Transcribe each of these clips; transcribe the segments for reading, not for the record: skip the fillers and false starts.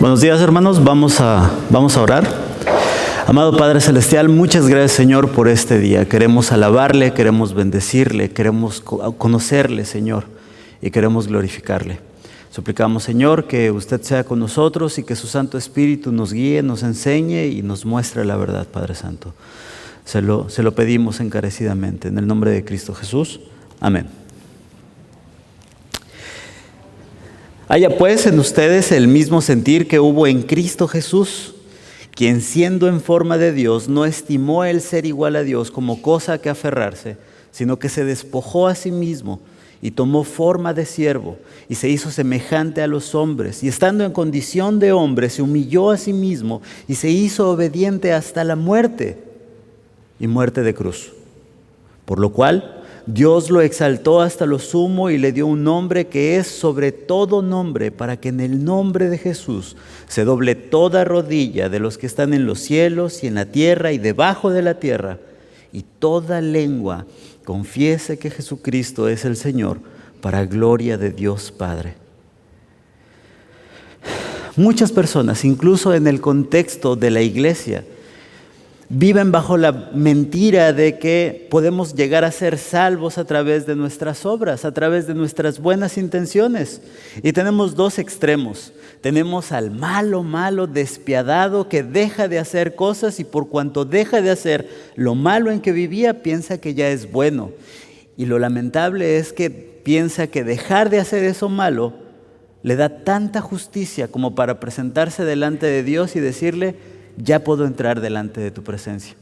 Buenos días, hermanos. Vamos a orar. Amado Padre Celestial, muchas gracias, Señor, por este día. Queremos alabarle, queremos bendecirle, queremos conocerle, Señor, y queremos glorificarle. Suplicamos, Señor, que usted sea con nosotros y que su Santo Espíritu nos guíe, nos enseñe y nos muestre la verdad, Padre Santo. Se lo pedimos encarecidamente. En el nombre de Cristo Jesús. Amén. Haya pues en ustedes el mismo sentir que hubo en Cristo Jesús, quien siendo en forma de Dios no estimó el ser igual a Dios como cosa a que aferrarse, sino que se despojó a sí mismo y tomó forma de siervo y se hizo semejante a los hombres, y estando en condición de hombre se humilló a sí mismo y se hizo obediente hasta la muerte y muerte de cruz. Por lo cual Dios lo exaltó hasta lo sumo y le dio un nombre que es sobre todo nombre, para que en el nombre de Jesús se doble toda rodilla de los que están en los cielos y en la tierra y debajo de la tierra, y toda lengua confiese que Jesucristo es el Señor, para gloria de Dios Padre. Muchas personas, incluso en el contexto de la iglesia, viven bajo la mentira de que podemos llegar a ser salvos a través de nuestras obras, a través de nuestras buenas intenciones. Y tenemos dos extremos. Tenemos al malo, despiadado, que deja de hacer cosas y por cuanto deja de hacer lo malo en que vivía, piensa que ya es bueno. Y lo lamentable es que piensa que dejar de hacer eso malo le da tanta justicia como para presentarse delante de Dios y decirle: ya puedo entrar delante de tu presencia.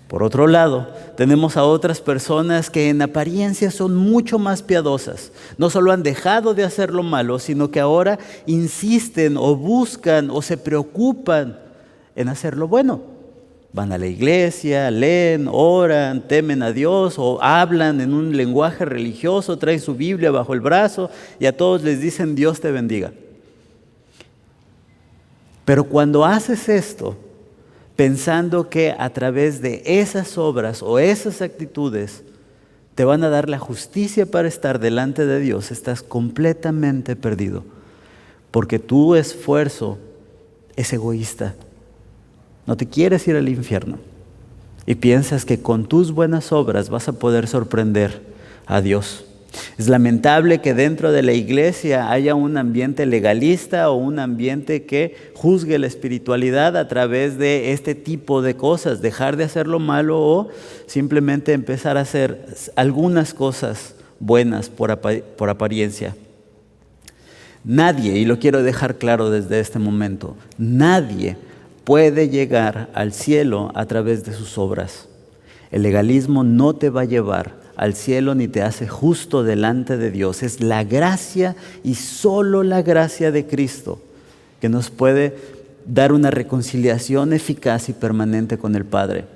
Por otro lado, tenemos a otras personas que en apariencia son mucho más piadosas. No solo han dejado de hacer lo malo, sino que ahora insisten o buscan o se preocupan en hacer lo bueno. Van a la iglesia, leen, oran, temen a Dios o hablan en un lenguaje religioso, traen su Biblia bajo el brazo y a todos les dicen: Dios te bendiga. Pero cuando haces esto, pensando que a través de esas obras o esas actitudes te van a dar la justicia para estar delante de Dios, estás completamente perdido. Porque tu esfuerzo es egoísta. No te quieres ir al infierno. Y piensas que con tus buenas obras vas a poder sorprender a Dios. Es lamentable que dentro de la iglesia haya un ambiente legalista o un ambiente que juzgue la espiritualidad a través de este tipo de cosas, dejar de hacer lo malo o simplemente empezar a hacer algunas cosas buenas por apariencia. Nadie, y lo quiero dejar claro desde este momento, nadie puede llegar al cielo a través de sus obras. El legalismo no te va a llevar al cielo ni te hace justo delante de Dios. Es la gracia y solo la gracia de Cristo que nos puede dar una reconciliación eficaz y permanente con el Padre.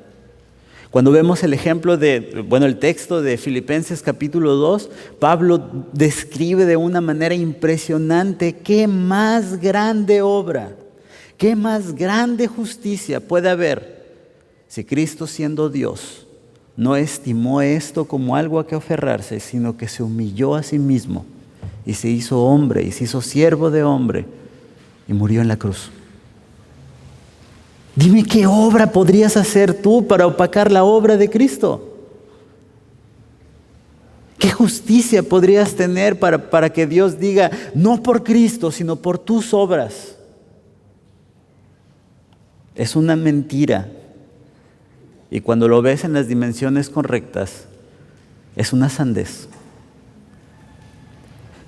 Cuando vemos el ejemplo el texto de Filipenses capítulo 2, Pablo describe de una manera impresionante qué más grande obra, qué más grande justicia puede haber si Cristo, siendo Dios, no estimó esto como algo a que aferrarse, sino que se humilló a sí mismo y se hizo hombre y se hizo siervo de hombre y murió en la cruz. Dime qué obra podrías hacer tú para opacar la obra de Cristo. ¿Qué justicia podrías tener para que Dios diga: no por Cristo, sino por tus obras? Es una mentira. Y cuando lo ves en las dimensiones correctas, es una sandez.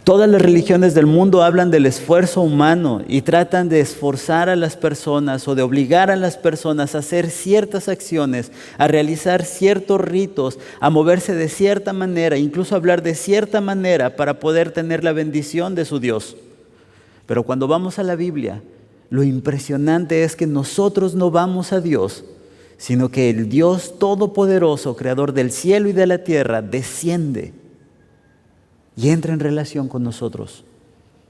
Todas las religiones del mundo hablan del esfuerzo humano y tratan de esforzar a las personas o de obligar a las personas a hacer ciertas acciones, a realizar ciertos ritos, a moverse de cierta manera, incluso a hablar de cierta manera para poder tener la bendición de su Dios. Pero cuando vamos a la Biblia, lo impresionante es que nosotros no vamos a Dios, sino que el Dios Todopoderoso, Creador del cielo y de la tierra, desciende y entra en relación con nosotros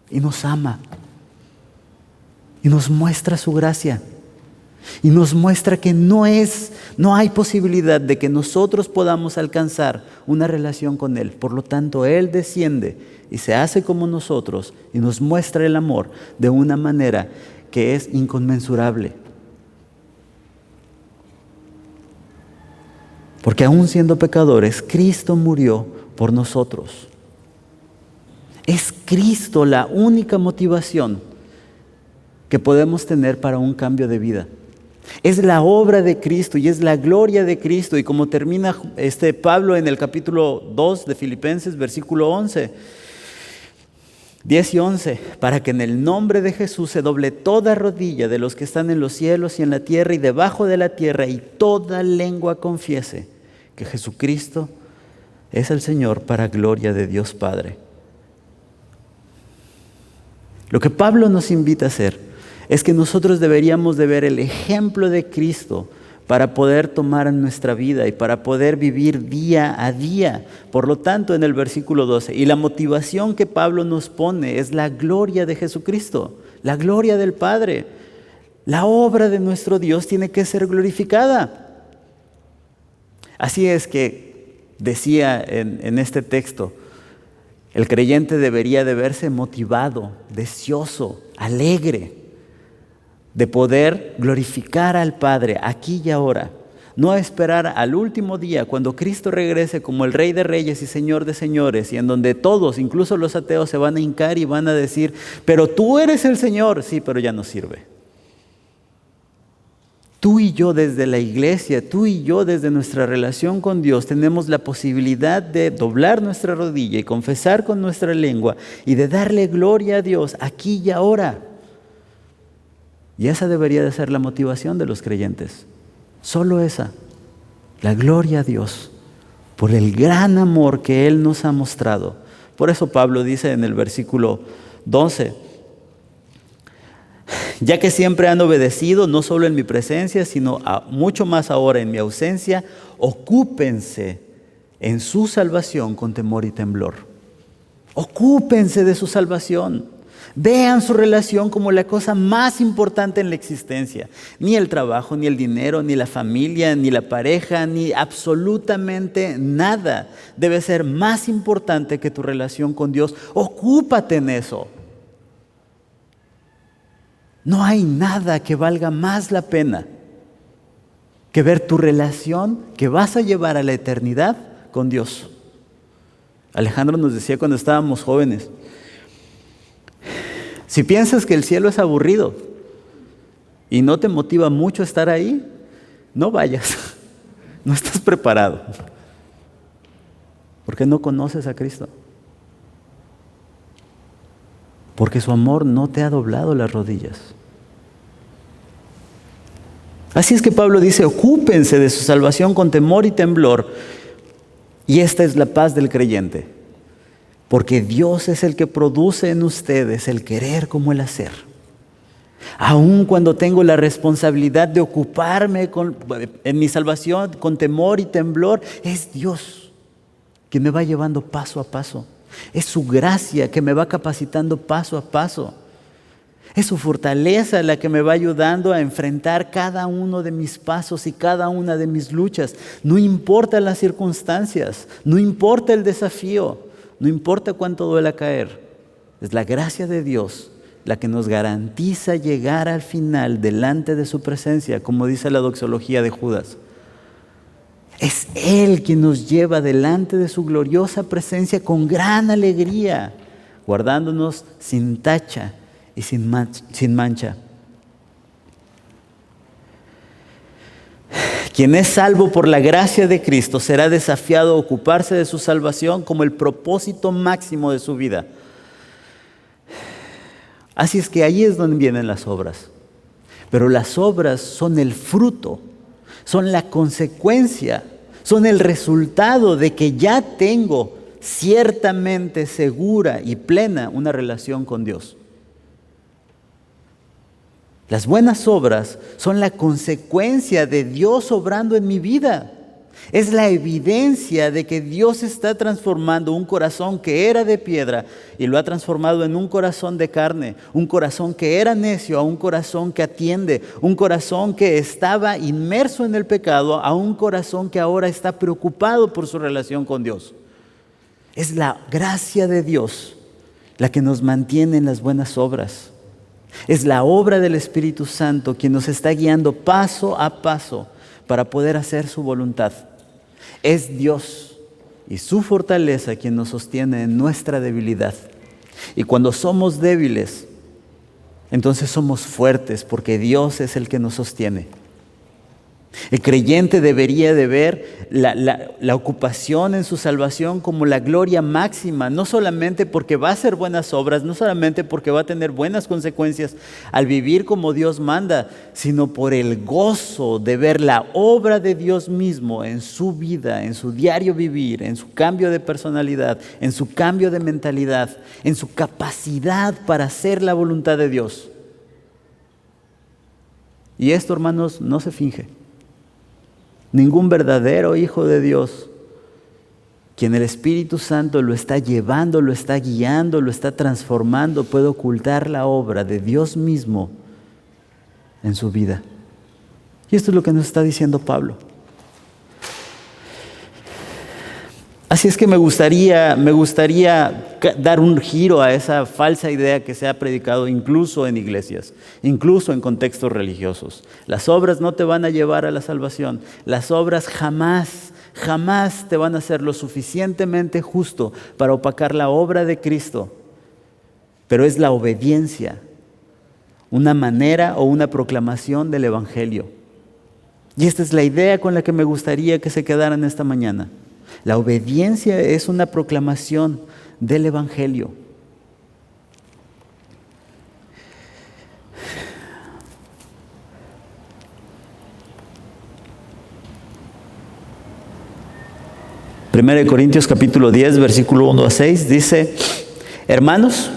y nos ama y nos muestra su gracia. Y nos muestra que no hay posibilidad de que nosotros podamos alcanzar una relación con Él. Por lo tanto, Él desciende y se hace como nosotros y nos muestra el amor de una manera que es inconmensurable. Porque aún siendo pecadores, Cristo murió por nosotros. Es Cristo la única motivación que podemos tener para un cambio de vida. Es la obra de Cristo y es la gloria de Cristo. Y como termina Pablo en el capítulo 2 de Filipenses, versículo 11, 10 y 11, para que en el nombre de Jesús se doble toda rodilla de los que están en los cielos y en la tierra y debajo de la tierra, y toda lengua confiese que Jesucristo es el Señor, para gloria de Dios Padre. Lo que Pablo nos invita a hacer es que nosotros deberíamos de ver el ejemplo de Cristo para poder tomar en nuestra vida y para poder vivir día a día. Por lo tanto, en el versículo 12, y la motivación que Pablo nos pone es la gloria de Jesucristo, la gloria del Padre. La obra de nuestro Dios tiene que ser glorificada. Así es que decía en este texto, el creyente debería de verse motivado, deseoso, alegre de poder glorificar al Padre aquí y ahora. No esperar al último día cuando Cristo regrese como el Rey de Reyes y Señor de Señores, y en donde todos, incluso los ateos, se van a hincar y van a decir, pero tú eres el Señor. Sí, pero ya no sirve. Tú y yo desde la iglesia, tú y yo desde nuestra relación con Dios tenemos la posibilidad de doblar nuestra rodilla y confesar con nuestra lengua y de darle gloria a Dios aquí y ahora. Y esa debería de ser la motivación de los creyentes. Solo esa, la gloria a Dios por el gran amor que Él nos ha mostrado. Por eso Pablo dice en el versículo 12, ya que siempre han obedecido, no solo en mi presencia, sino mucho más ahora en mi ausencia, ocúpense en su salvación con temor y temblor. Ocúpense de su salvación. Vean su relación como la cosa más importante en la existencia. Ni el trabajo, ni el dinero, ni la familia, ni la pareja, ni absolutamente nada debe ser más importante que tu relación con Dios. Ocúpate en eso. No hay nada que valga más la pena que ver tu relación que vas a llevar a la eternidad con Dios. Alejandro nos decía cuando estábamos jóvenes, si piensas que el cielo es aburrido y no te motiva mucho estar ahí, no vayas, no estás preparado, porque no conoces a Cristo, porque su amor no te ha doblado las rodillas. Así es que Pablo dice, ocúpense de su salvación con temor y temblor, y esta es la paz del creyente. Porque Dios es el que produce en ustedes el querer como el hacer. Aun cuando tengo la responsabilidad de ocuparme en mi salvación con temor y temblor, es Dios que me va llevando paso a paso. Es su gracia que me va capacitando paso a paso. Es su fortaleza la que me va ayudando a enfrentar cada uno de mis pasos y cada una de mis luchas. No importa las circunstancias, no importa el desafío. No importa cuánto duela caer, es la gracia de Dios la que nos garantiza llegar al final delante de su presencia, como dice la doxología de Judas. Es Él quien nos lleva delante de su gloriosa presencia con gran alegría, guardándonos sin tacha y sin mancha. Quien es salvo por la gracia de Cristo será desafiado a ocuparse de su salvación como el propósito máximo de su vida. Así es que ahí es donde vienen las obras. Pero las obras son el fruto, son la consecuencia, son el resultado de que ya tengo ciertamente segura y plena una relación con Dios. Las buenas obras son la consecuencia de Dios obrando en mi vida. Es la evidencia de que Dios está transformando un corazón que era de piedra y lo ha transformado en un corazón de carne, un corazón que era necio a un corazón que atiende, un corazón que estaba inmerso en el pecado a un corazón que ahora está preocupado por su relación con Dios. Es la gracia de Dios la que nos mantiene en las buenas obras. Es la obra del Espíritu Santo quien nos está guiando paso a paso para poder hacer su voluntad. Es Dios y su fortaleza quien nos sostiene en nuestra debilidad. Y cuando somos débiles, entonces somos fuertes porque Dios es el que nos sostiene. El creyente debería de ver la ocupación en su salvación como la gloria máxima, no solamente porque va a hacer buenas obras, no solamente porque va a tener buenas consecuencias al vivir como Dios manda, sino por el gozo de ver la obra de Dios mismo en su vida, en su diario vivir, en su cambio de personalidad, en su cambio de mentalidad, en su capacidad para hacer la voluntad de Dios. Y esto, hermanos, no se finge. Ningún verdadero hijo de Dios, quien el Espíritu Santo lo está llevando, lo está guiando, lo está transformando, puede ocultar la obra de Dios mismo en su vida. Y esto es lo que nos está diciendo Pablo. Así es que me gustaría dar un giro a esa falsa idea que se ha predicado incluso en iglesias, incluso en contextos religiosos. Las obras no te van a llevar a la salvación. Las obras jamás te van a hacer lo suficientemente justo para opacar la obra de Cristo. Pero es la obediencia, una manera o una proclamación del Evangelio. Y esta es la idea con la que me gustaría que se quedaran esta mañana. La obediencia es una proclamación del Evangelio. Primera de Corintios capítulo 10, versículo 1 a 6 dice: hermanos,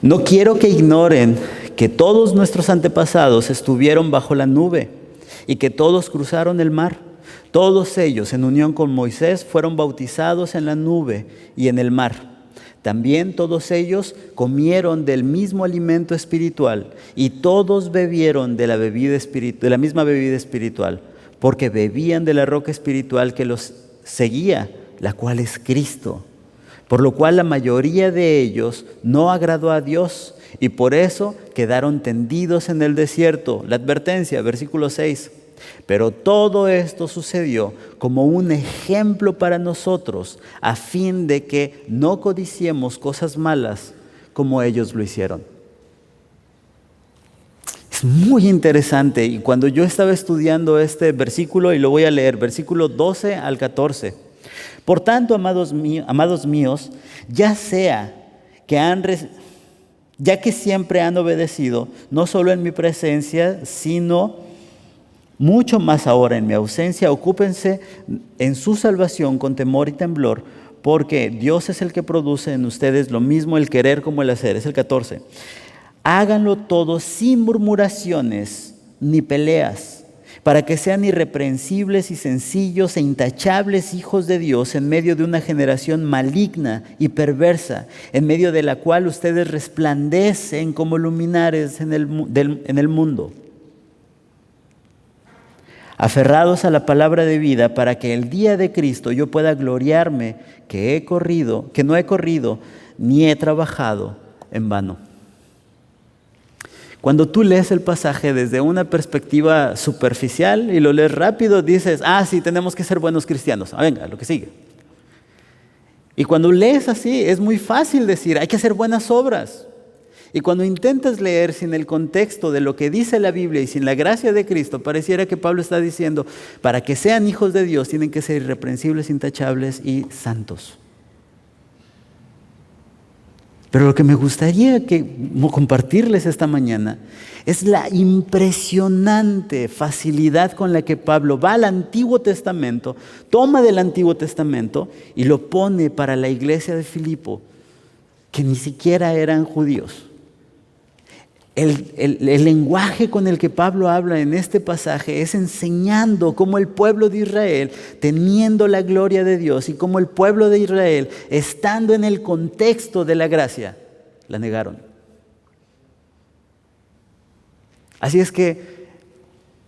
no quiero que ignoren que todos nuestros antepasados estuvieron bajo la nube y que todos cruzaron el mar. Todos ellos, en unión con Moisés, fueron bautizados en la nube y en el mar. También todos ellos comieron del mismo alimento espiritual y todos bebieron de la misma bebida espiritual, porque bebían de la roca espiritual que los seguía, la cual es Cristo. Por lo cual la mayoría de ellos no agradó a Dios y por eso quedaron tendidos en el desierto. La advertencia, versículo 6. Pero todo esto sucedió como un ejemplo para nosotros, a fin de que no codiciemos cosas malas como ellos lo hicieron. Es muy interesante, y cuando yo estaba estudiando este versículo, y lo voy a leer, versículo 12 al 14. Por tanto, amados míos, ya que siempre han obedecido, no solo en mi presencia, sino mucho más ahora en mi ausencia, ocúpense en su salvación con temor y temblor, porque Dios es el que produce en ustedes lo mismo el querer como el hacer. Es el 14. Háganlo todo sin murmuraciones ni peleas, para que sean irreprensibles y sencillos e intachables hijos de Dios en medio de una generación maligna y perversa, en medio de la cual ustedes resplandecen como luminares en el mundo. Aferrados a la palabra de vida, para que el día de Cristo yo pueda gloriarme que no he corrido ni he trabajado en vano. Cuando tú lees el pasaje desde una perspectiva superficial y lo lees rápido, dices: sí, tenemos que ser buenos cristianos. Venga, lo que sigue. Y cuando lees así, es muy fácil decir: hay que hacer buenas obras. Y cuando intentas leer sin el contexto de lo que dice la Biblia y sin la gracia de Cristo, pareciera que Pablo está diciendo: para que sean hijos de Dios tienen que ser irreprensibles, intachables y santos. Pero lo que me gustaría compartirles esta mañana es la impresionante facilidad con la que Pablo va al Antiguo Testamento, toma del Antiguo Testamento y lo pone para la iglesia de Filipo, que ni siquiera eran judíos. El lenguaje con el que Pablo habla en este pasaje es enseñando cómo el pueblo de Israel, teniendo la gloria de Dios, y cómo el pueblo de Israel, estando en el contexto de la gracia, la negaron. Así es que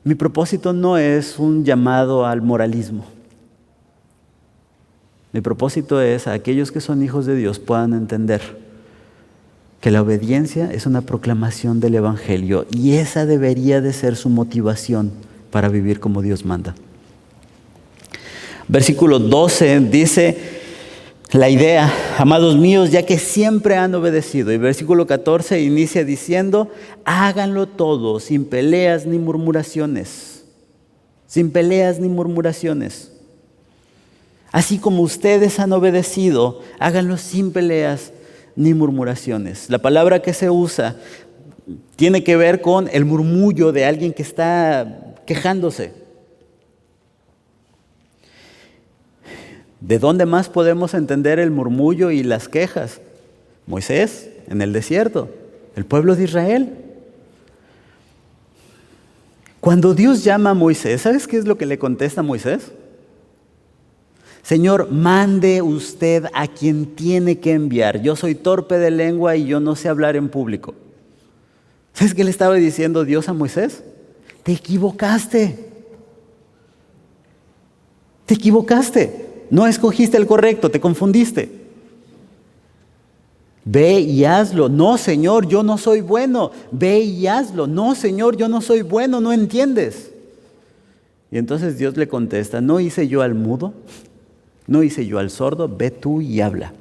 mi propósito no es un llamado al moralismo. Mi propósito es a aquellos que son hijos de Dios puedan entender que la obediencia es una proclamación del Evangelio y esa debería de ser su motivación para vivir como Dios manda. Versículo 12 dice la idea: amados míos, ya que siempre han obedecido. Y versículo 14 inicia diciendo: háganlo todo sin peleas ni murmuraciones. Sin peleas ni murmuraciones. Así como ustedes han obedecido, háganlo sin peleas ni murmuraciones. La palabra que se usa tiene que ver con el murmullo de alguien que está quejándose. ¿De dónde más podemos entender el murmullo y las quejas? Moisés, en el desierto, el pueblo de Israel. Cuando Dios llama a Moisés, ¿sabes qué es lo que le contesta a Moisés? Señor, mande usted a quien tiene que enviar. Yo soy torpe de lengua y yo no sé hablar en público. ¿Sabes qué le estaba diciendo Dios a Moisés? Te equivocaste. Te equivocaste. No escogiste el correcto, te confundiste. Ve y hazlo. No, Señor, yo no soy bueno. Ve y hazlo. No, Señor, yo no soy bueno, no entiendes. Y entonces Dios le contesta: ¿no hice yo al mudo? ¿No hice yo al sordo? Ve tú y habla.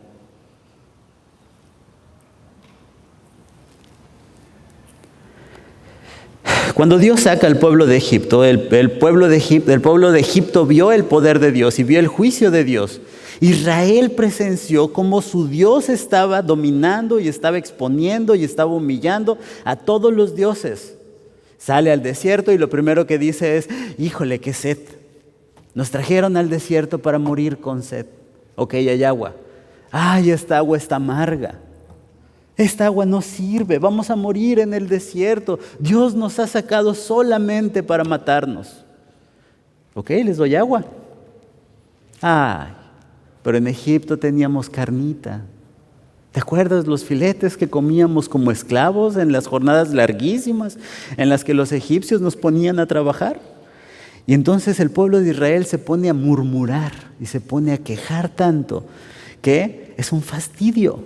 Cuando Dios saca al pueblo de Egipto, el pueblo de Egipto vio el poder de Dios y vio el juicio de Dios. Israel presenció cómo su Dios estaba dominando y estaba exponiendo y estaba humillando a todos los dioses. Sale al desierto y lo primero que dice es: híjole, qué sed. Nos trajeron al desierto para morir con sed. Ok, hay agua. Ay, esta agua está amarga. Esta agua no sirve. Vamos a morir en el desierto. Dios nos ha sacado solamente para matarnos. Ok, les doy agua. Ay, pero en Egipto teníamos carnita. ¿Te acuerdas los filetes que comíamos como esclavos en las jornadas larguísimas en las que los egipcios nos ponían a trabajar? Y entonces el pueblo de Israel se pone a murmurar y se pone a quejar tanto que es un fastidio.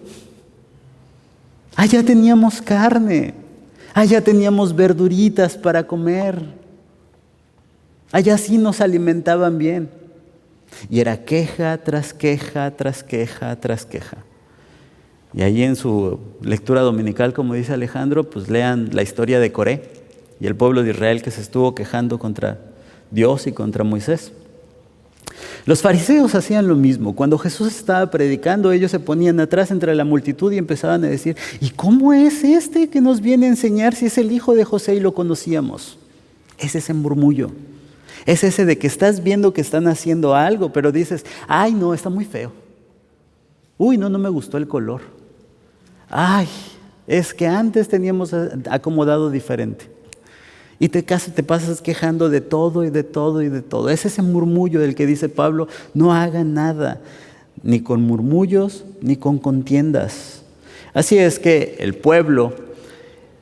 Allá teníamos carne, allá teníamos verduritas para comer, allá sí nos alimentaban bien. Y era queja tras queja, tras queja, tras queja. Y ahí en su lectura dominical, como dice Alejandro, pues lean la historia de Coré y el pueblo de Israel que se estuvo quejando contra Dios y contra Moisés. Los fariseos hacían lo mismo. Cuando Jesús estaba predicando, ellos se ponían atrás entre la multitud y empezaban a decir: ¿y cómo es este que nos viene a enseñar si es el hijo de José y lo conocíamos? Es ese murmullo. Es ese de que estás viendo que están haciendo algo, pero dices: ay, no, está muy feo. Uy, no me gustó el color. Ay, es que antes teníamos acomodado diferente. Y te pasas quejando de todo y de todo y de todo. Es ese murmullo del que dice Pablo: no hagan nada, ni con murmullos, ni con contiendas. Así es que el pueblo,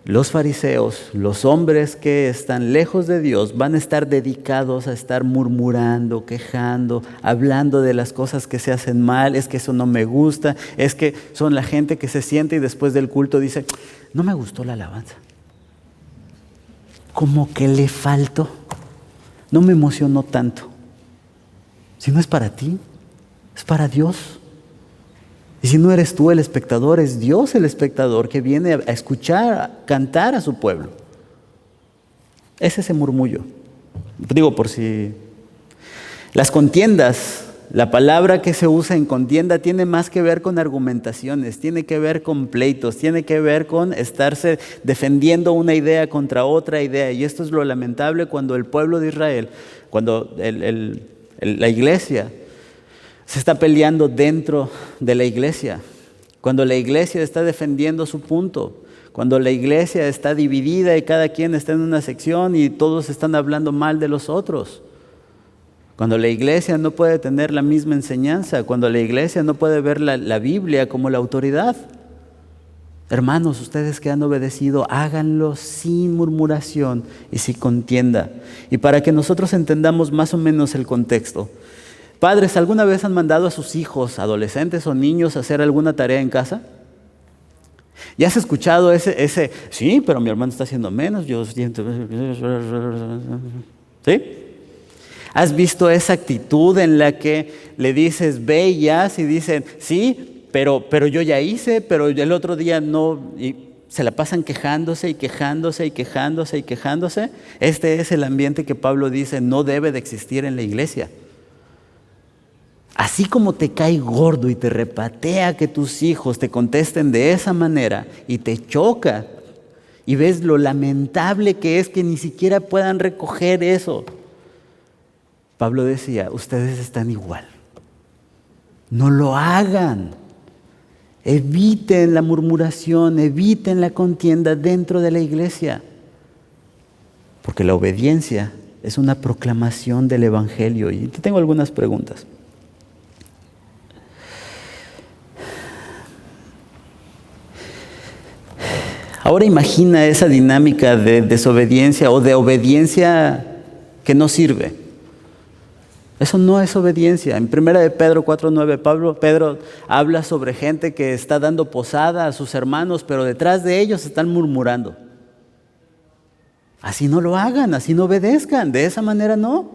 los fariseos, los hombres que están lejos de Dios, van a estar dedicados a estar murmurando, quejando, hablando de las cosas que se hacen mal. Es que eso no me gusta. Es que son la gente que se siente y después del culto dice: no me gustó la alabanza. Como que le faltó, no me emocionó tanto. Si no es para ti, es para Dios. Y si no eres tú el espectador, es Dios el espectador que viene a escuchar, a cantar a su pueblo. Es ese murmullo. Digo, por si las contiendas, la palabra que se usa en contienda tiene más que ver con argumentaciones, tiene que ver con pleitos, tiene que ver con estarse defendiendo una idea contra otra idea. Y esto es lo lamentable cuando el pueblo de Israel, cuando la iglesia se está peleando dentro de la iglesia, cuando la iglesia está defendiendo su punto, Cuando la iglesia está dividida y cada quien está en una sección y todos están hablando mal de los otros. Cuando la iglesia no puede tener la misma enseñanza, cuando la iglesia no puede ver la Biblia como la autoridad. Hermanos, ustedes que han obedecido, háganlo sin murmuración y sin contienda. Y para que nosotros entendamos más o menos el contexto. Padres, ¿alguna vez han mandado a sus hijos, adolescentes o niños a hacer alguna tarea en casa? ¿Ya has escuchado ese, sí, pero mi hermano está haciendo menos, yo siento... ¿Sí? ¿Has visto esa actitud en la que le dices, ve y haz, y dicen, sí, pero yo ya hice, pero el otro día no, y se la pasan quejándose y quejándose y quejándose y quejándose? Este es el ambiente que Pablo dice no debe de existir en la iglesia. Así como te cae gordo y te repatea que tus hijos te contesten de esa manera y te choca y ves lo lamentable que es que ni siquiera puedan recoger eso, Pablo decía, ustedes están igual. No lo hagan. Eviten la murmuración, eviten la contienda dentro de la iglesia. Porque la obediencia es una proclamación del evangelio. Y te tengo algunas preguntas. Ahora imagina esa dinámica de desobediencia o de obediencia que no sirve. Eso no es obediencia. En 1 de Pedro 4:9, Pedro habla sobre gente que está dando posada a sus hermanos, pero detrás de ellos están murmurando. Así no lo hagan, así no obedezcan, de esa manera no.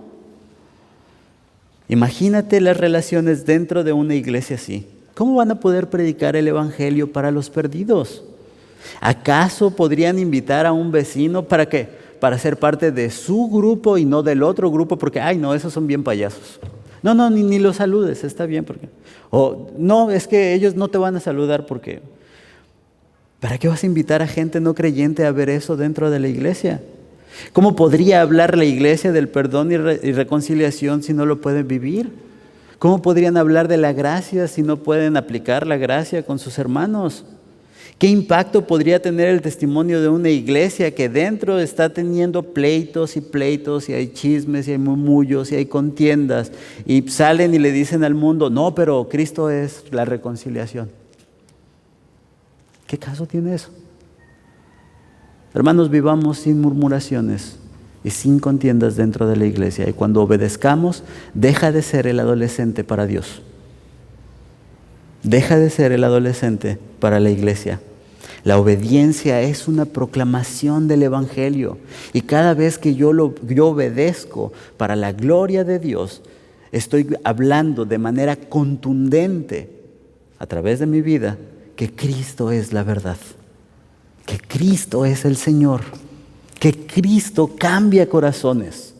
Imagínate las relaciones dentro de una iglesia así. ¿Cómo van a poder predicar el evangelio para los perdidos? ¿Acaso podrían invitar a un vecino para qué? Para ser parte de su grupo y no del otro grupo, porque, ay no, esos son bien payasos. No, ni los saludes, está bien. O no, es que ellos no te van a saludar porque... ¿Para qué vas a invitar a gente no creyente a ver eso dentro de la iglesia? ¿Cómo podría hablar la iglesia del perdón y reconciliación si no lo pueden vivir? ¿Cómo podrían hablar de la gracia si no pueden aplicar la gracia con sus hermanos? ¿Qué impacto podría tener el testimonio de una iglesia que dentro está teniendo pleitos y hay chismes y hay murmullos y hay contiendas y salen y le dicen al mundo, no, pero Cristo es la reconciliación? ¿Qué caso tiene eso? Hermanos, vivamos sin murmuraciones y sin contiendas dentro de la iglesia, y cuando obedezcamos, deja de ser el adolescente para Dios. Deja de ser el adolescente para la iglesia. La obediencia es una proclamación del evangelio, y cada vez que yo obedezco para la gloria de Dios, estoy hablando de manera contundente a través de mi vida que Cristo es la verdad, que Cristo es el Señor, que Cristo cambia corazones.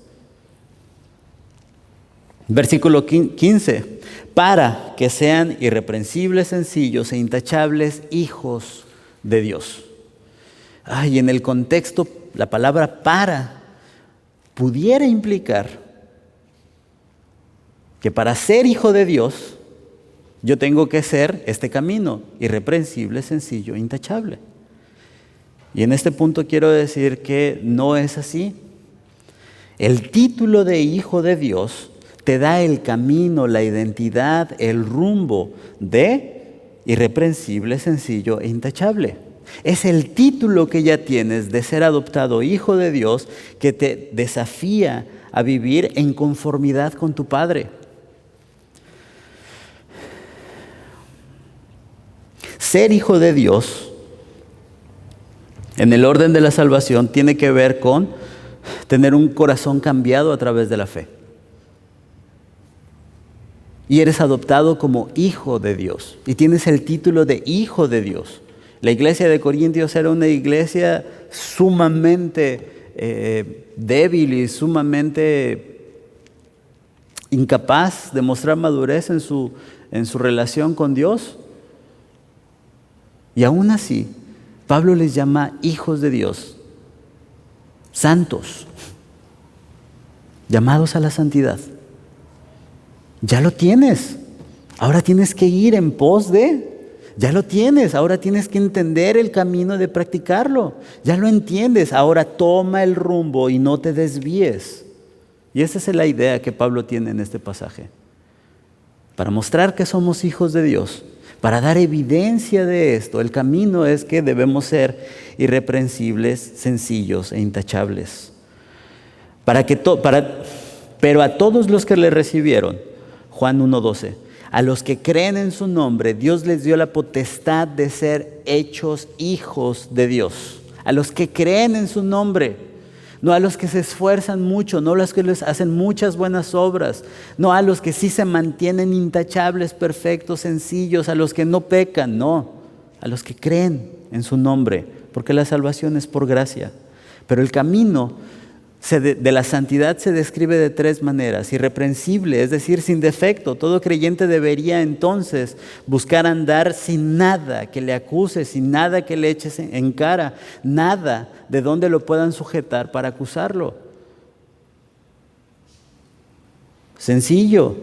Versículo 15, para que sean irreprensibles, sencillos e intachables hijos de Dios. Y en el contexto, la palabra para pudiera implicar que para ser hijo de Dios, yo tengo que ser este camino, irreprensible, sencillo, intachable. Y en este punto quiero decir que no es así. El título de hijo de Dios te da el camino, la identidad, el rumbo de irreprensible, sencillo e intachable. Es el título que ya tienes de ser adoptado hijo de Dios que te desafía a vivir en conformidad con tu Padre. Ser hijo de Dios en el orden de la salvación tiene que ver con tener un corazón cambiado a través de la fe. Y eres adoptado como hijo de Dios. Y tienes el título de hijo de Dios. La iglesia de Corintios era una iglesia sumamente débil y sumamente incapaz de mostrar madurez en su relación con Dios. Y aún así, Pablo les llama hijos de Dios, santos, llamados a la santidad. Ya lo tienes. Ahora tienes que ir en pos de Ya lo tienes, ahora tienes que entender el camino de practicarlo. Ya lo entiendes, ahora toma el rumbo y no te desvíes. Y esa es la idea que Pablo tiene en este pasaje. Para mostrar que somos hijos de Dios, para dar evidencia de esto, el camino es que debemos ser irreprensibles, sencillos e intachables. Pero a todos los que le recibieron, Juan 1:12, a los que creen en su nombre, Dios les dio la potestad de ser hechos hijos de Dios. A los que creen en su nombre. No a los que se esfuerzan mucho, no a los que les hacen muchas buenas obras, no a los que sí se mantienen intachables, perfectos, sencillos, a los que no pecan, no, a los que creen en su nombre, porque la salvación es por gracia. Pero el camino de la santidad se describe de tres maneras: irreprensible, es decir, sin defecto. Todo creyente debería entonces buscar andar sin nada que le acuse, sin nada que le eches en cara, nada de donde lo puedan sujetar para acusarlo. Sencillo.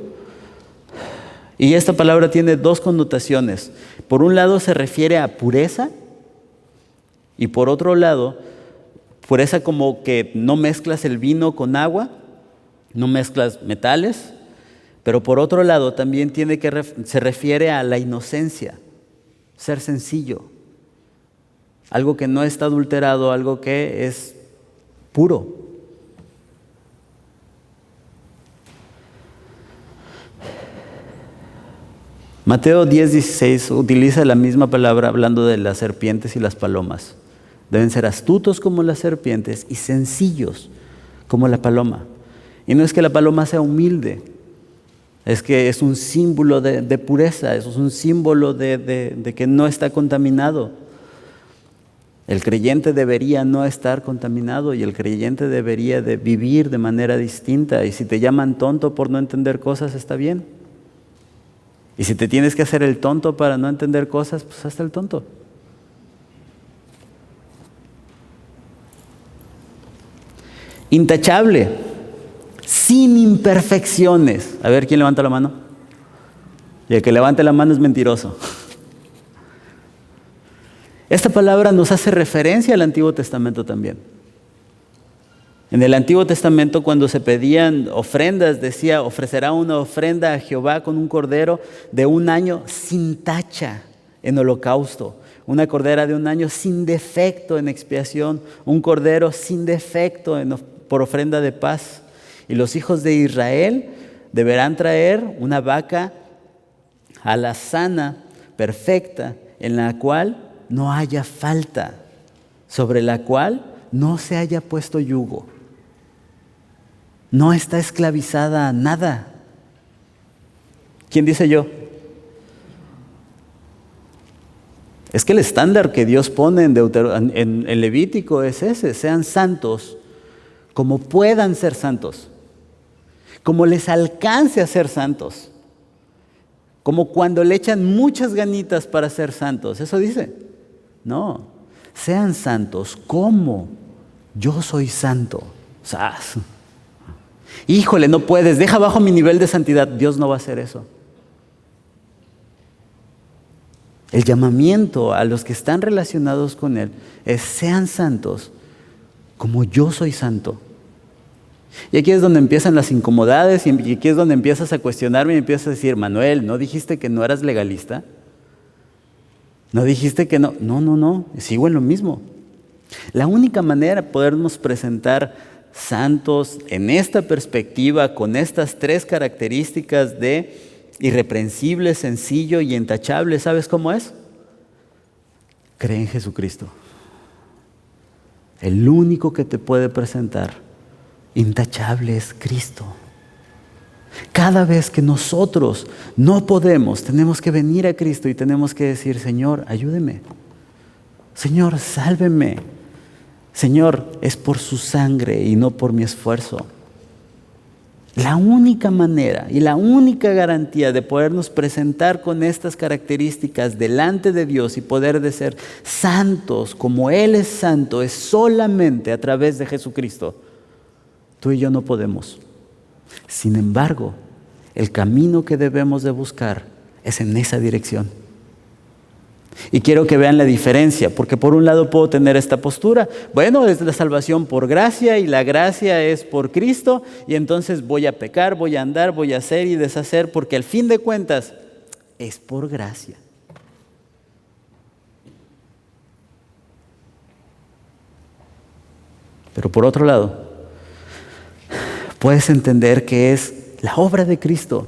Y esta palabra tiene dos connotaciones. Por un lado se refiere a pureza y por otro lado, pureza como que no mezclas el vino con agua, no mezclas metales, pero por otro lado también se refiere a la inocencia, ser sencillo, algo que no está adulterado, algo que es puro. Mateo 10:16 utiliza la misma palabra hablando de las serpientes y las palomas. Deben ser astutos como las serpientes y sencillos como la paloma. Y no es que la paloma sea humilde, es que es un símbolo de pureza, es un símbolo de que no está contaminado. El creyente debería no estar contaminado y el creyente debería de vivir de manera distinta. Y si te llaman tonto por no entender cosas, está bien. Y si te tienes que hacer el tonto para no entender cosas, pues hazte el tonto. Intachable, sin imperfecciones. A ver, ¿quién levanta la mano? Y el que levante la mano es mentiroso. Esta palabra nos hace referencia al Antiguo Testamento también. En el Antiguo Testamento, cuando se pedían ofrendas, decía: ofrecerá una ofrenda a Jehová con un cordero de 1 año sin tacha en holocausto. Una cordera de 1 año sin defecto en expiación. Un cordero sin defecto por ofrenda de paz. Y los hijos de Israel deberán traer una vaca alazana, perfecta, en la cual no haya falta, sobre la cual no se haya puesto yugo. No está esclavizada a nada. ¿Quién dice yo? Es que el estándar que Dios pone en Levítico es ese: sean santos como puedan ser santos, como les alcance a ser santos, como cuando le echan muchas ganitas para ser santos. Eso dice. No, sean santos como yo soy santo. ¡Sas! Híjole, no puedes, deja bajo mi nivel de santidad. Dios no va a hacer eso. El llamamiento a los que están relacionados con Él es: sean santos como yo soy santo. Y aquí es donde empiezan las incomodidades y aquí es donde empiezas a cuestionarme y empiezas a decir: Manuel, ¿no dijiste que no eras legalista? ¿No dijiste que no? No, sigo en lo mismo. La única manera de podernos presentar santos en esta perspectiva, con estas 3 características de irreprensible, sencillo y intachable, ¿sabes cómo es? Cree en Jesucristo. El único que te puede presentar intachable es Cristo. Cada vez que nosotros no podemos, tenemos que venir a Cristo y tenemos que decir: Señor, ayúdeme. Señor, sálveme. Señor, es por su sangre y no por mi esfuerzo. La única manera y la única garantía de podernos presentar con estas características delante de Dios y poder de ser santos como Él es santo es solamente a través de Jesucristo. Tú y yo no podemos. Sin embargo, el camino que debemos de buscar es en esa dirección. Y quiero que vean la diferencia, porque por un lado puedo tener esta postura, bueno, es la salvación por gracia y la gracia es por Cristo, y entonces voy a pecar, voy a andar, voy a hacer y deshacer, porque al fin de cuentas es por gracia. Pero por otro lado, puedes entender que es la obra de Cristo.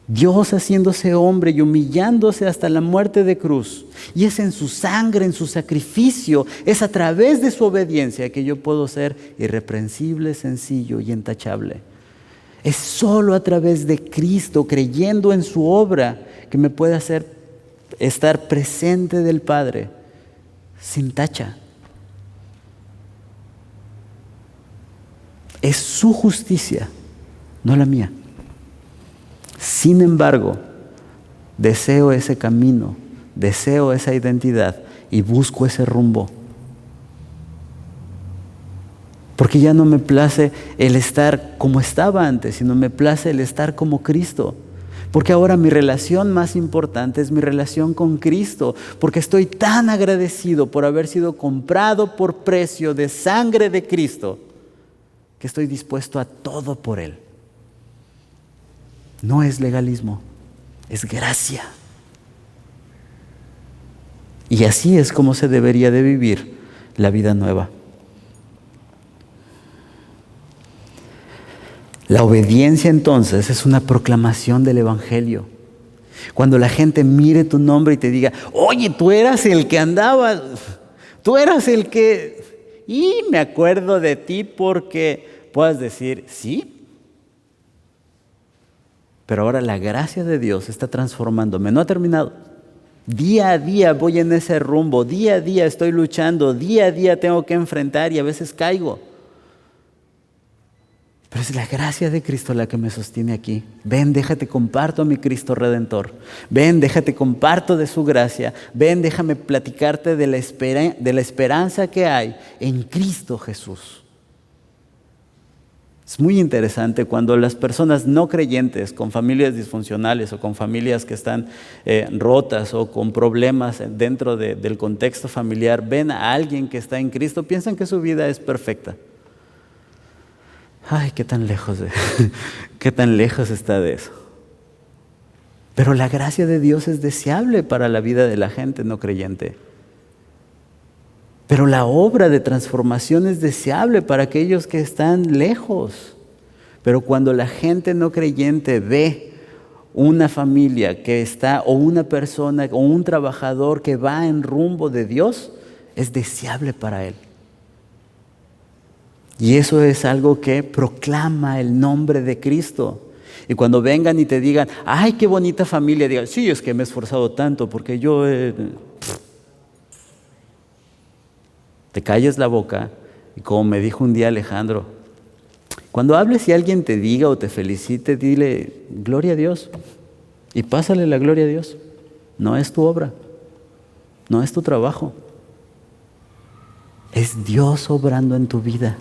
Dios haciéndose hombre y humillándose hasta la muerte de cruz. Y es en su sangre, en su sacrificio, es a través de su obediencia que yo puedo ser irreprensible, sencillo y intachable. Es solo a través de Cristo, creyendo en su obra, que me puede hacer estar presente del Padre, sin tacha. Es su justicia, no la mía. Sin embargo, deseo ese camino, deseo esa identidad y busco ese rumbo. Porque ya no me place el estar como estaba antes, sino me place el estar como Cristo. Porque ahora mi relación más importante es mi relación con Cristo, porque estoy tan agradecido por haber sido comprado por precio de sangre de Cristo, que estoy dispuesto a todo por Él. No es legalismo, es gracia. Y así es como se debería de vivir la vida nueva. La obediencia entonces es una proclamación del Evangelio. Cuando la gente mire tu nombre y te diga, oye, tú eras el que andaba, tú eras el que... Y me acuerdo de ti, porque puedas decir, sí. Pero ahora la gracia de Dios está transformándome. No ha terminado. Día a día voy en ese rumbo. Día a día estoy luchando. Día a día tengo que enfrentar y a veces caigo. Pero es la gracia de Cristo la que me sostiene aquí. Ven, déjate comparto a mi Cristo Redentor. Ven, déjate comparto de su gracia. Ven, déjame platicarte de la esperanza que hay en Cristo Jesús. Es muy interesante cuando las personas no creyentes con familias disfuncionales o con familias que están rotas o con problemas dentro del contexto familiar ven a alguien que está en Cristo, piensan que su vida es perfecta. Ay, qué tan lejos está de eso. Pero la gracia de Dios es deseable para la vida de la gente no creyente. Pero la obra de transformación es deseable para aquellos que están lejos. Pero cuando la gente no creyente ve una familia que está, o una persona, o un trabajador que va en rumbo de Dios, es deseable para él. Y eso es algo que proclama el nombre de Cristo. Y cuando vengan y te digan, ay, qué bonita familia, digan, sí, es que me he esforzado tanto porque yo... Te calles la boca y como me dijo un día Alejandro, cuando hables y alguien te diga o te felicite, dile gloria a Dios y pásale la gloria a Dios. No es tu obra, no es tu trabajo, es Dios obrando en tu vida.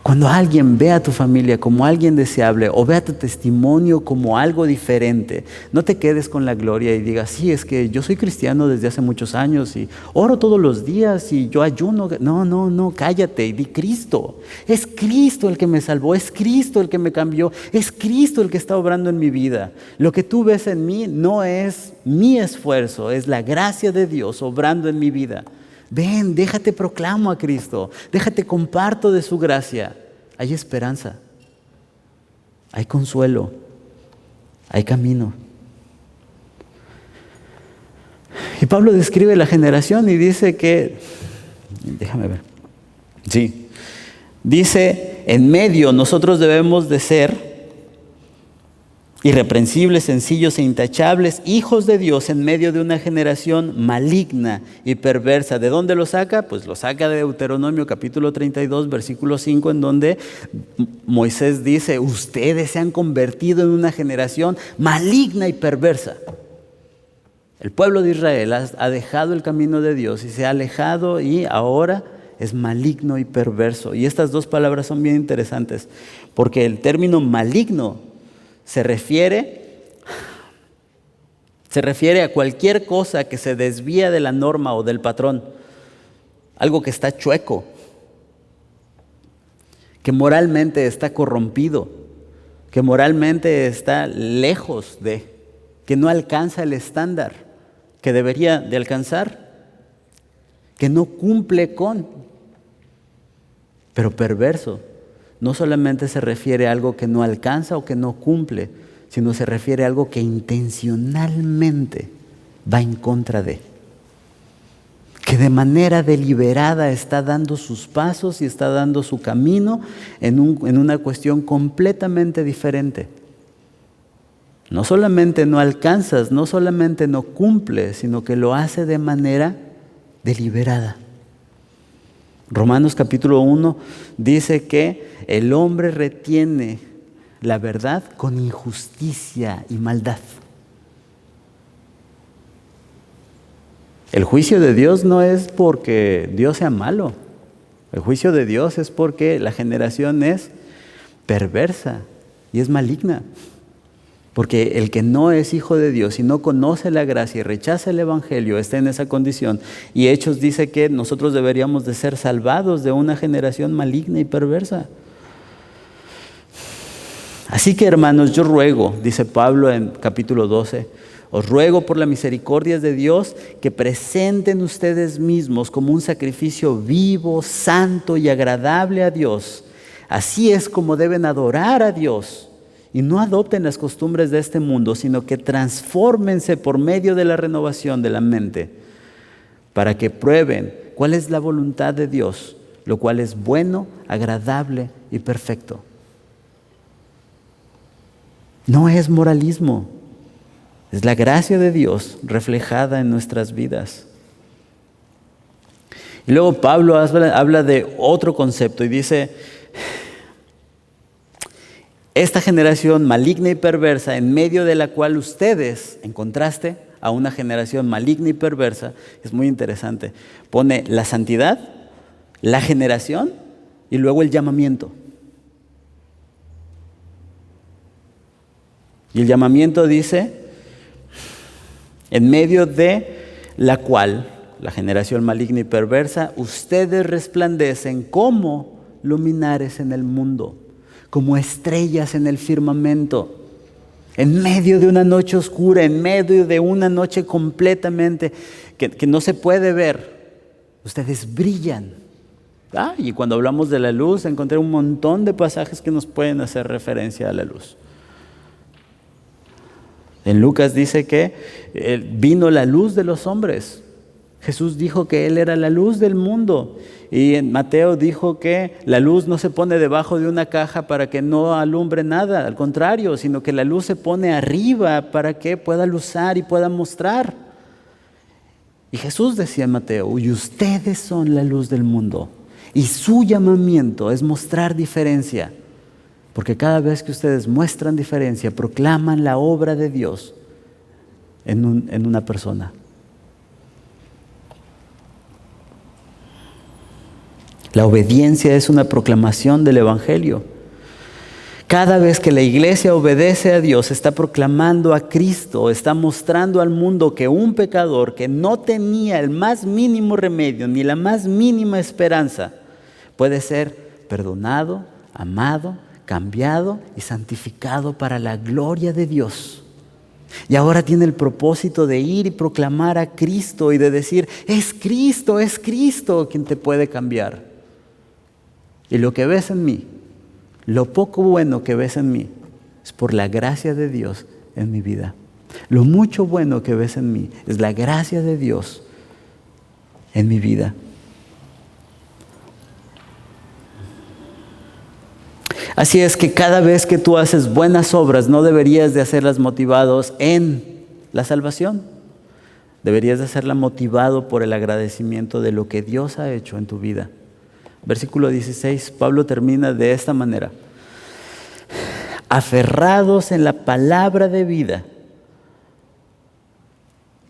Cuando alguien ve a tu familia como alguien deseable o ve a tu testimonio como algo diferente, no te quedes con la gloria y digas, sí, es que yo soy cristiano desde hace muchos años y oro todos los días y yo ayuno. No, cállate y di Cristo. Es Cristo el que me salvó, es Cristo el que me cambió, es Cristo el que está obrando en mi vida. Lo que tú ves en mí no es mi esfuerzo, es la gracia de Dios obrando en mi vida. Ven, déjate proclamo a Cristo, déjate comparto de su gracia. Hay esperanza, hay consuelo, hay camino. Y Pablo describe la generación y dice que, déjame ver, sí, dice, en medio nosotros debemos de ser irreprensibles, sencillos e intachables, hijos de Dios en medio de una generación maligna y perversa. ¿De dónde lo saca? Pues lo saca de Deuteronomio capítulo 32, versículo 5, en donde Moisés dice, ustedes se han convertido en una generación maligna y perversa. El pueblo de Israel ha dejado el camino de Dios y se ha alejado y ahora es maligno y perverso. Y estas dos palabras son bien interesantes, porque el término maligno se refiere Se refiere a cualquier cosa que se desvía de la norma o del patrón, algo que está chueco, que moralmente está corrompido, que moralmente está lejos de, que no alcanza el estándar que debería de alcanzar, que no cumple con. Pero perverso no solamente se refiere a algo que no alcanza o que no cumple, sino se refiere a algo que intencionalmente va en contra de, que de manera deliberada está dando sus pasos y está dando su camino en una cuestión completamente diferente. No solamente no alcanzas, no solamente no cumples, sino que lo hace de manera deliberada. Romanos capítulo 1 dice que el hombre retiene la verdad con injusticia y maldad. El juicio de Dios no es porque Dios sea malo. El juicio de Dios es porque la generación es perversa y es maligna. Porque el que no es hijo de Dios y no conoce la gracia y rechaza el evangelio está en esa condición. Y Hechos dice que nosotros deberíamos de ser salvados de una generación maligna y perversa. Así que, hermanos, yo ruego, dice Pablo en capítulo 12, os ruego por las misericordias de Dios que presenten ustedes mismos como un sacrificio vivo, santo y agradable a Dios. Así es como deben adorar a Dios. Y no adopten las costumbres de este mundo, sino que transfórmense por medio de la renovación de la mente, para que prueben cuál es la voluntad de Dios, lo cual es bueno, agradable y perfecto. No es moralismo, es la gracia de Dios reflejada en nuestras vidas. Y luego Pablo habla de otro concepto y dice: esta generación maligna y perversa, en medio de la cual ustedes, en contraste a una generación maligna y perversa, es muy interesante, pone la santidad, la generación y luego el llamamiento. Y el llamamiento dice: en medio de la cual, la generación maligna y perversa, ustedes resplandecen como luminares en el mundo, como estrellas en el firmamento, en medio de una noche oscura, en medio de una noche completamente que no se puede ver, ustedes brillan. Y cuando hablamos de la luz, encontré un montón de pasajes que nos pueden hacer referencia a la luz. En Lucas dice que vino la luz de los hombres. Jesús dijo que Él era la luz del mundo. Y en Mateo dijo que la luz no se pone debajo de una caja para que no alumbre nada, al contrario, sino que la luz se pone arriba para que pueda luzar y pueda mostrar. Y Jesús decía en Mateo: y ustedes son la luz del mundo. Y su llamamiento es mostrar diferencia. Porque cada vez que ustedes muestran diferencia, proclaman la obra de Dios en una persona. La obediencia es una proclamación del evangelio. Cada vez que la iglesia obedece a Dios, está proclamando a Cristo, está mostrando al mundo que un pecador que no tenía el más mínimo remedio ni la más mínima esperanza puede ser perdonado, amado, cambiado y santificado para la gloria de Dios. Y ahora tiene el propósito de ir y proclamar a Cristo y de decir: es Cristo quien te puede cambiar. Y lo que ves en mí, lo poco bueno que ves en mí, es por la gracia de Dios en mi vida. Lo mucho bueno que ves en mí es la gracia de Dios en mi vida. Así es que cada vez que tú haces buenas obras, no deberías de hacerlas motivados en la salvación. Deberías de hacerla motivado por el agradecimiento de lo que Dios ha hecho en tu vida. Versículo 16, Pablo termina de esta manera: aferrados en la palabra de vida,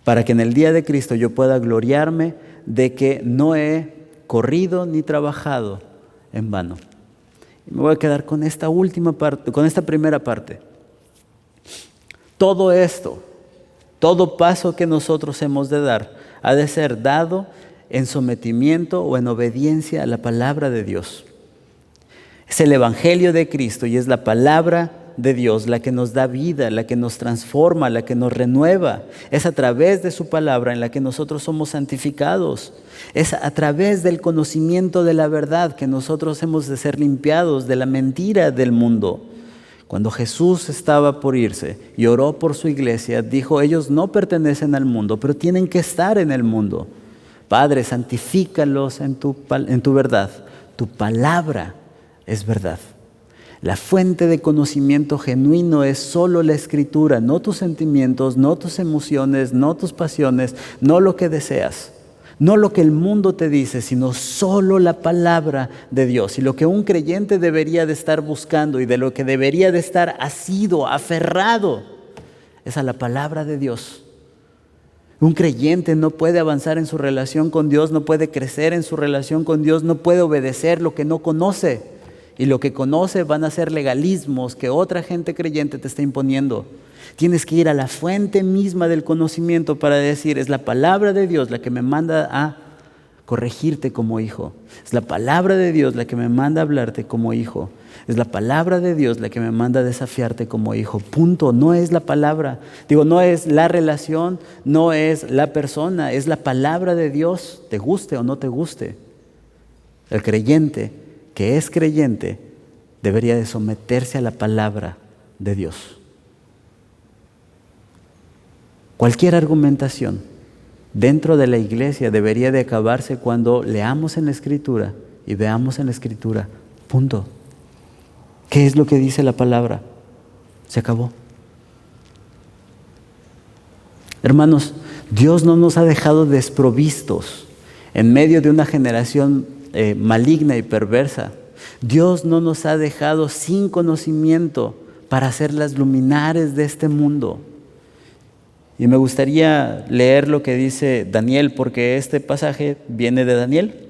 para que en el día de Cristo yo pueda gloriarme de que no he corrido ni trabajado en vano. Y me voy a quedar con esta última parte, con esta primera parte. Todo esto Todo paso que nosotros hemos de dar ha de ser dado en sometimiento o en obediencia a la palabra de Dios. Es el Evangelio de Cristo y es la palabra de Dios la que nos da vida, la que nos transforma, la que nos renueva. Es a través de su palabra en la que nosotros somos santificados. Es a través del conocimiento de la verdad que nosotros hemos de ser limpiados de la mentira del mundo. Cuando Jesús estaba por irse y oró por su iglesia, dijo: ellos no pertenecen al mundo, pero tienen que estar en el mundo. Padre, santifícalos en tu verdad. Tu palabra es verdad. La fuente de conocimiento genuino es solo la Escritura, no tus sentimientos, no tus emociones, no tus pasiones, no lo que deseas, no lo que el mundo te dice, sino solo la palabra de Dios. Y lo que un creyente debería de estar buscando y de lo que debería de estar asido, aferrado, es a la palabra de Dios. Un creyente no puede avanzar en su relación con Dios, no puede crecer en su relación con Dios, no puede obedecer lo que no conoce. Y lo que conoce van a ser legalismos que otra gente creyente te está imponiendo. Tienes que ir a la fuente misma del conocimiento para decir: es la palabra de Dios la que me manda a corregirte como hijo. Es la palabra de Dios la que me manda a hablarte como hijo. Es la palabra de Dios la que me manda a desafiarte como hijo. Punto. No es la palabra. No es la relación, no es la persona, es la palabra de Dios, te guste o no te guste. El creyente que es creyente debería de someterse a la palabra de Dios. Cualquier argumentación dentro de la iglesia debería de acabarse cuando leamos en la Escritura y veamos en la Escritura. Punto. ¿Qué es lo que dice la palabra? Se acabó. Hermanos, Dios no nos ha dejado desprovistos en medio de una generación maligna y perversa. Dios no nos ha dejado sin conocimiento para ser las luminares de este mundo. Y me gustaría leer lo que dice Daniel, porque este pasaje viene de Daniel.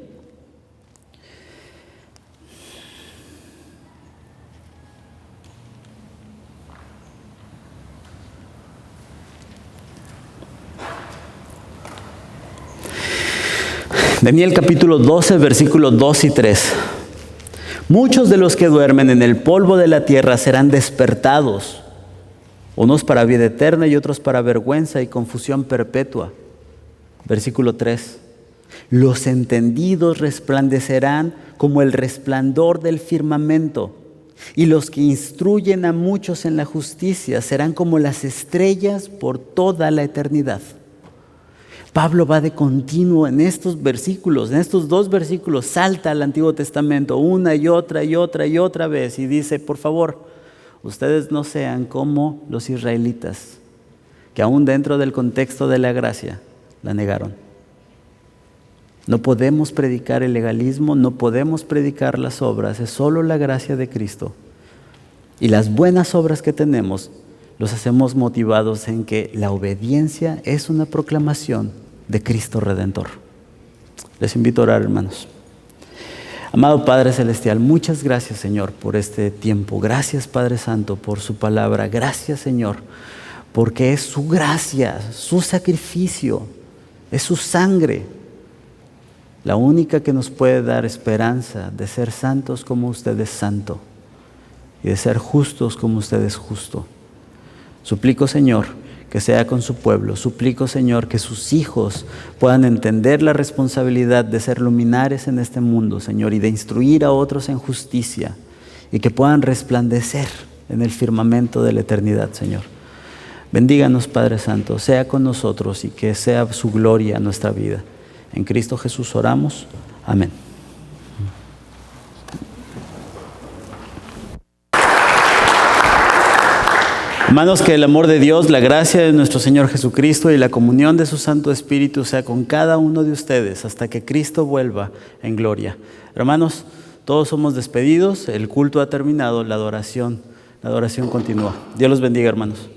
Daniel capítulo 12, versículos 2 y 3. Muchos de los que duermen en el polvo de la tierra serán despertados, unos para vida eterna y otros para vergüenza y confusión perpetua. Versículo 3. Los entendidos resplandecerán como el resplandor del firmamento, y los que instruyen a muchos en la justicia serán como las estrellas por toda la eternidad. Pablo va de continuo en estos versículos, en estos dos versículos, salta al Antiguo Testamento una y otra y otra y otra vez y dice: por favor, ustedes no sean como los israelitas, que aún dentro del contexto de la gracia la negaron. No podemos predicar el legalismo, no podemos predicar las obras, es solo la gracia de Cristo. Y las buenas obras que tenemos los hacemos motivados en que la obediencia es una proclamación de Cristo Redentor. Les invito a orar, hermanos. Amado Padre Celestial, muchas gracias, Señor, por este tiempo. Gracias, Padre Santo, por su palabra. Gracias, Señor, porque es su gracia, su sacrificio, es su sangre, la única que nos puede dar esperanza de ser santos como usted es santo y de ser justos como usted es justo. Suplico, Señor, que sea con su pueblo. Suplico, Señor, que sus hijos puedan entender la responsabilidad de ser luminares en este mundo, Señor, y de instruir a otros en justicia, y que puedan resplandecer en el firmamento de la eternidad, Señor. Bendíganos, Padre Santo, sea con nosotros y que sea su gloria en nuestra vida. En Cristo Jesús oramos. Amén. Hermanos, que el amor de Dios, la gracia de nuestro Señor Jesucristo y la comunión de su Santo Espíritu sea con cada uno de ustedes hasta que Cristo vuelva en gloria. Hermanos, todos somos despedidos, el culto ha terminado, la adoración continúa. Dios los bendiga, hermanos.